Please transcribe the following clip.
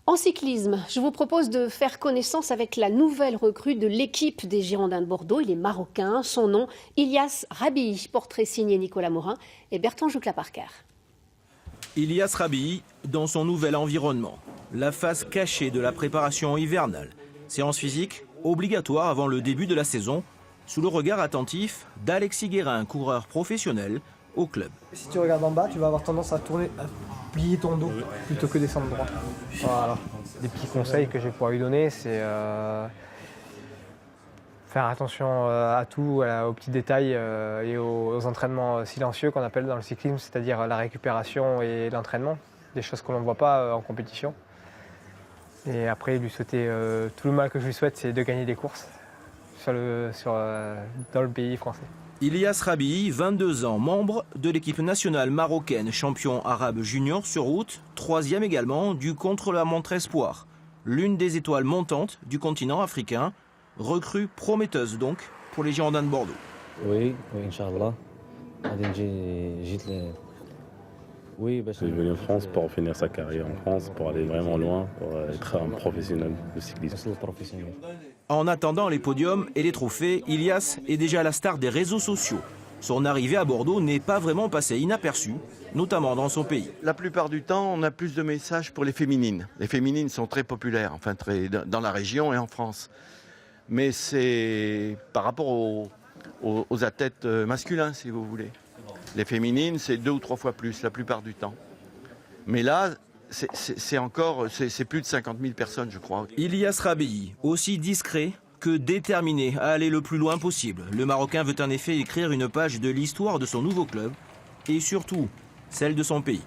En cyclisme, je vous propose de faire connaissance avec la nouvelle recrue de l'équipe des Girondins de Bordeaux. Il est marocain, son nom Ilyas Rabii, portrait signé Nicolas Morin et Bertrand Joucla-Parker. Ilyas Rabii dans son nouvel environnement, la face cachée de la préparation hivernale. Séance physique obligatoire avant le début de la saison, sous le regard attentif d'Alexis Guérin, coureur professionnel au club. Si tu regardes en bas, tu vas avoir tendance à tourner, à plier ton dos plutôt que descendre droit. Voilà. Des petits conseils que je vais pouvoir lui donner, c'est faire attention à tout, aux petits détails et aux entraînements silencieux qu'on appelle dans le cyclisme, c'est-à-dire la récupération et l'entraînement, des choses que l'on ne voit pas en compétition. Et après, lui souhaiter tout le mal que je lui souhaite, c'est de gagner des courses dans le pays français. Ilyas Rabii, 22 ans, membre de l'équipe nationale marocaine, champion arabe junior sur route, 3e également du contre-la-montre espoir, l'une des étoiles montantes du continent africain, recrue prometteuse donc pour les Girondins de Bordeaux. Oui, Inch'Allah. Je suis venu en France pour finir sa carrière en France, pour aller vraiment loin, pour être un professionnel de cyclisme. En attendant les podiums et les trophées, Ilyas est déjà la star des réseaux sociaux. Son arrivée à Bordeaux n'est pas vraiment passée inaperçue, notamment dans son pays. La plupart du temps, on a plus de messages pour les féminines. Les féminines sont très populaires, dans la région et en France. Mais c'est par rapport aux athlètes masculins, si vous voulez. Les féminines, c'est 2 ou 3 fois plus, la plupart du temps. Mais là, c'est plus de 50 000 personnes, je crois. Ilyas Rabii, aussi discret que déterminé à aller le plus loin possible. Le Marocain veut en effet écrire une page de l'histoire de son nouveau club et surtout celle de son pays.